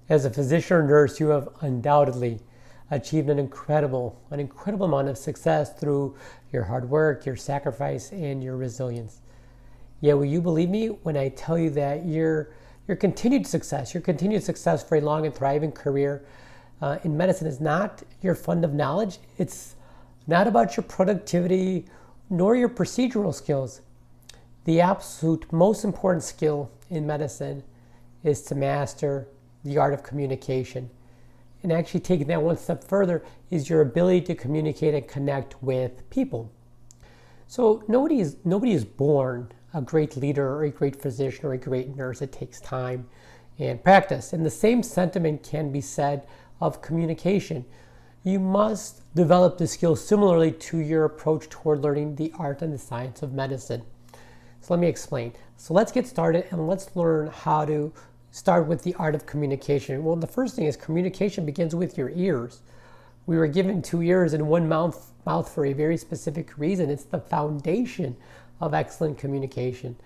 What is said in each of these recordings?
As a physician or nurse, you have undoubtedly achieved an incredible amount of success through your hard work, your sacrifice, and your resilience. Yet, will you believe me when I tell you that your continued success for a long and thriving career in medicine is not your fund of knowledge. It's not about your productivity nor your procedural skills. The absolute most important skill in medicine is to master the art of communication. And actually taking that one step further is your ability to communicate and connect with people. So nobody is born a great leader or a great physician or a great nurse. It takes time and practice. And the same sentiment can be said of communication. You must develop the skill similarly to your approach toward learning the art and the science of medicine. So let me explain. So let's get started and let's learn how to start with the art of communication. Well, the first thing is communication begins with your ears. We were given 2 ears and one mouth for a very specific reason. It's the foundation of excellent communication.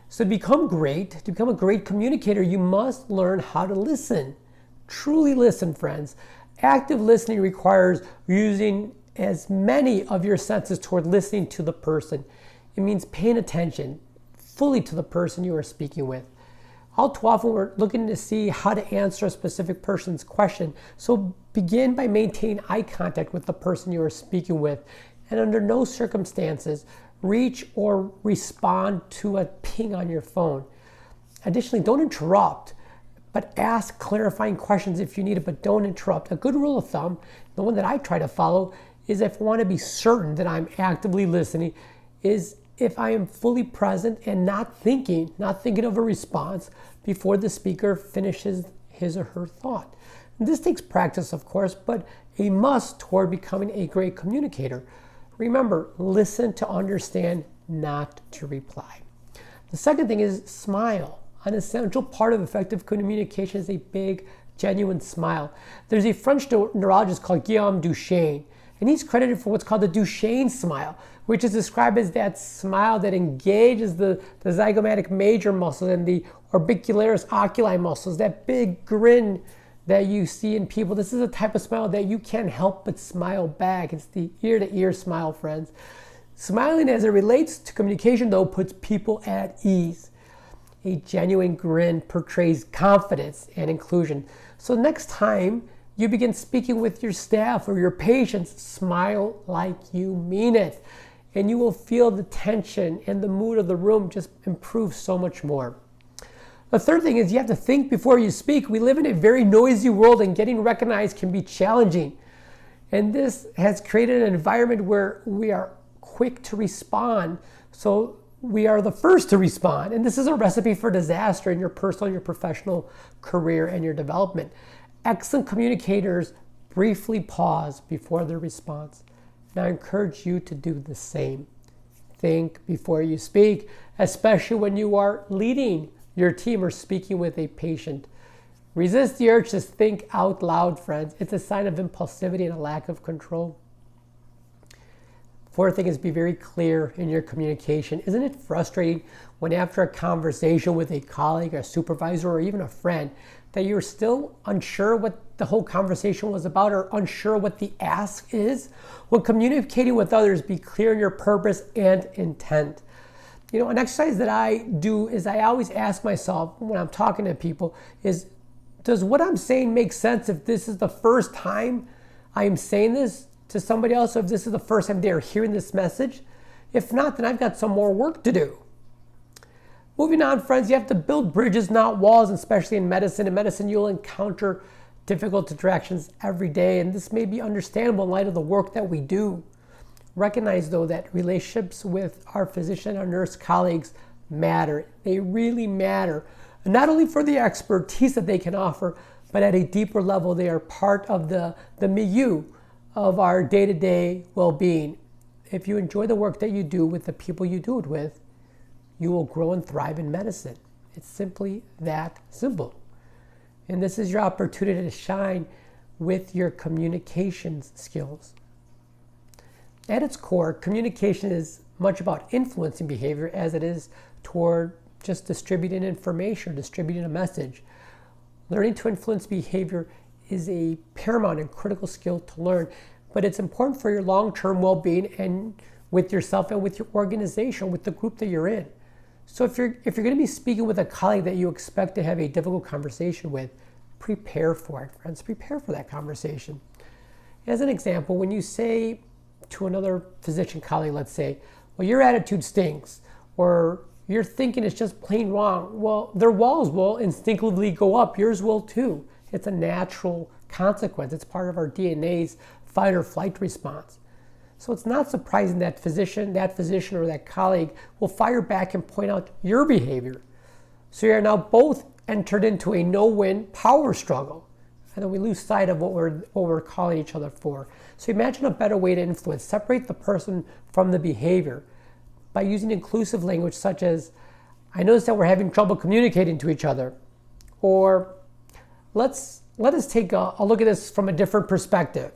So to become a great communicator, you must learn how to listen. Truly listen, friends. Active listening requires using as many of your senses toward listening to the person. It means paying attention fully to the person you are speaking with. All too often we're looking to see how to answer a specific person's question. So begin by maintaining eye contact with the person you are speaking with, and under no circumstances reach or respond to a ping on your phone. Additionally, don't interrupt, but ask clarifying questions if you need it, but don't interrupt. A good rule of thumb, the one that I try to follow, is if I want to be certain that I'm actively listening, is if I am fully present and not thinking of a response before the speaker finishes his or her thought. And this takes practice, of course, but a must toward becoming a great communicator. Remember, listen to understand, not to reply. The second thing is smile. An essential part of effective communication is a big, genuine smile. There's a French neurologist called Guillaume Duchenne, and he's credited for what's called the Duchenne smile, which is described as that smile that engages the zygomatic major muscle and the orbicularis oculi muscles, that big grin that you see in people. This is a type of smile that you can't help but smile back. It's the ear-to-ear smile, friends. Smiling as it relates to communication, though, puts people at ease. A genuine grin portrays confidence and inclusion. So next time you begin speaking with your staff or your patients, smile like you mean it. And you will feel the tension and the mood of the room just improve so much more. The third thing is you have to think before you speak. We live in a very noisy world and getting recognized can be challenging. And this has created an environment where we are quick to respond. So we are the first to respond. And this is a recipe for disaster in your personal and your professional career and your development. Excellent communicators briefly pause before their response. And I encourage you to do the same. Think before you speak, especially when you are leading your team or speaking with a patient. Resist the urge to think out loud, friends. It's a sign of impulsivity and a lack of control. Fourth thing is be very clear in your communication. Isn't it frustrating when after a conversation with a colleague, a supervisor, or even a friend, that you're still unsure what the whole conversation was about or unsure what the ask is? When communicating with others, be clear in your purpose and intent. You know, an exercise that I do is I always ask myself when I'm talking to people is, does what I'm saying make sense if this is the first time I am saying this to somebody else, or if this is the first time they're hearing this message? If not, then I've got some more work to do. Moving on, friends, you have to build bridges, not walls, especially in medicine. In medicine, you'll encounter difficult interactions every day, and this may be understandable in light of the work that we do. Recognize, though, that relationships with our physician and nurse colleagues matter. They really matter. And not only for the expertise that they can offer, but at a deeper level, they are part of the milieu of our day-to-day well-being. If you enjoy the work that you do with the people you do it with, you will grow and thrive in medicine. It's simply that simple. And this is your opportunity to shine with your communications skills. At its core, communication is much about influencing behavior as it is toward just distributing information, distributing a message. Learning to influence behavior is a paramount and critical skill to learn, but it's important for your long-term well-being and with yourself and with your organization, with the group that you're in. So if you're going to be speaking with a colleague that you expect to have a difficult conversation with, prepare for it, friends. Prepare for that conversation. As an example, when you say to another physician colleague, let's say, well, your attitude stinks, or your thinking is just plain wrong. Well, their walls will instinctively go up. Yours will too. It's a natural consequence. It's part of our DNA's fight or flight response. So it's not surprising that physician or that colleague will fire back and point out your behavior. So you are now both entered into a no-win power struggle. And then we lose sight of what we're calling each other for. So imagine a better way to influence. Separate the person from the behavior by using inclusive language such as, I notice that we're having trouble communicating to each other. Or let us take a look at this from a different perspective.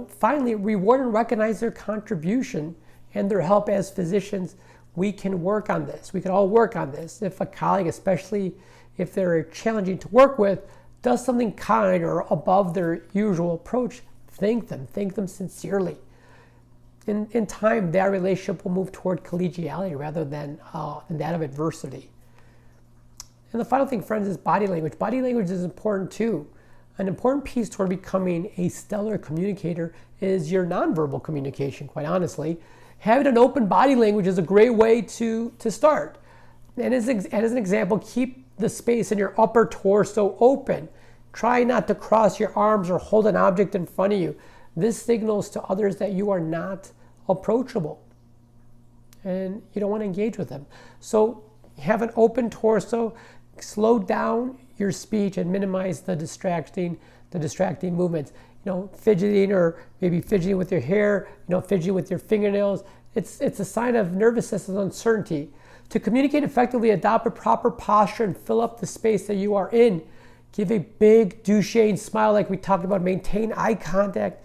Finally, reward and recognize their contribution and their help. As physicians, we can work on this. We can all work on this. If a colleague, especially if they're challenging to work with, does something kind or above their usual approach, thank them sincerely. In time, that relationship will move toward collegiality rather than that of adversity. And the final thing, friends, is body language. Body language is important too. An important piece toward becoming a stellar communicator is your nonverbal communication, quite honestly. Having an open body language is a great way to start. And as an example, keep the space in your upper torso open. Try not to cross your arms or hold an object in front of you. This signals to others that you are not approachable and you don't want to engage with them. So have an open torso, slow down your speech and minimize the distracting movements. Fidgeting or maybe fidgeting with your hair, fidgeting with your fingernails. It's a sign of nervous system uncertainty. To communicate effectively, adopt a proper posture and fill up the space that you are in. Give a big Duchenne smile like we talked about. Maintain eye contact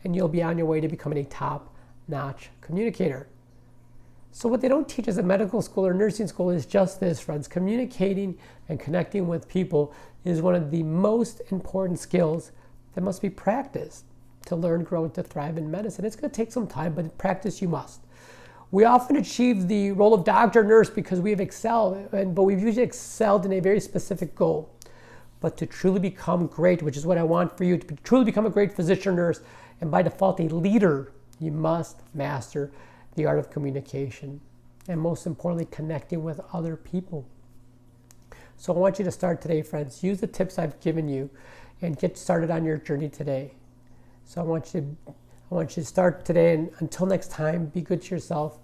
and you'll be on your way to becoming a top-notch communicator. So what they don't teach us at medical school or nursing school is just this, friends. Communicating and connecting with people is one of the most important skills that must be practiced to learn, grow, and to thrive in medicine. It's going to take some time, but practice you must. We often achieve the role of doctor or nurse because we have excelled, but we've usually excelled in a very specific goal. But to truly become great, which is what I want for you, to truly become a great physician or nurse, and by default a leader, you must master the art of communication, and most importantly, connecting with other people. So I want you to start today, friends. Use the tips I've given you and get started on your journey today. So I want you to start today, and until next time, be good to yourself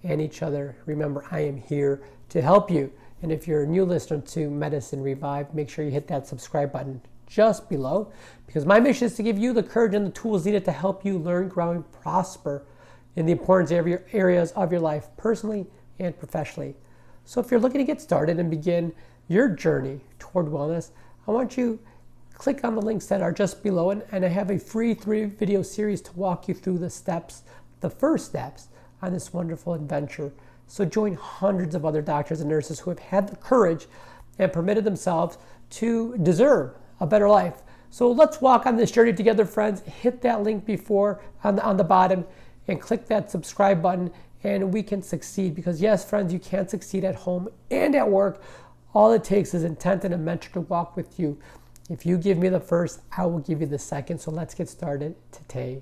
and each other. Remember, I am here to help you. And if you're a new listener to Medicine Revived, make sure you hit that subscribe button just below, because my mission is to give you the courage and the tools needed to help you learn, grow, and prosper in the important areas of your life, personally and professionally. So if you're looking to get started and begin your journey toward wellness, I want you to click on the links that are just below, and I have a free 3-video series to walk you through the first steps on this wonderful adventure. So join hundreds of other doctors and nurses who have had the courage and permitted themselves to deserve a better life. So let's walk on this journey together, friends. Hit that link before on the bottom and click that subscribe button, and we can succeed. Because yes, friends, you can succeed at home and at work. All it takes is intent and a mentor to walk with you. If you give me the first, I will give you the second. So let's get started today.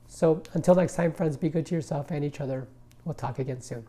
So until next time, friends, be good to yourself and each other. We'll talk again soon.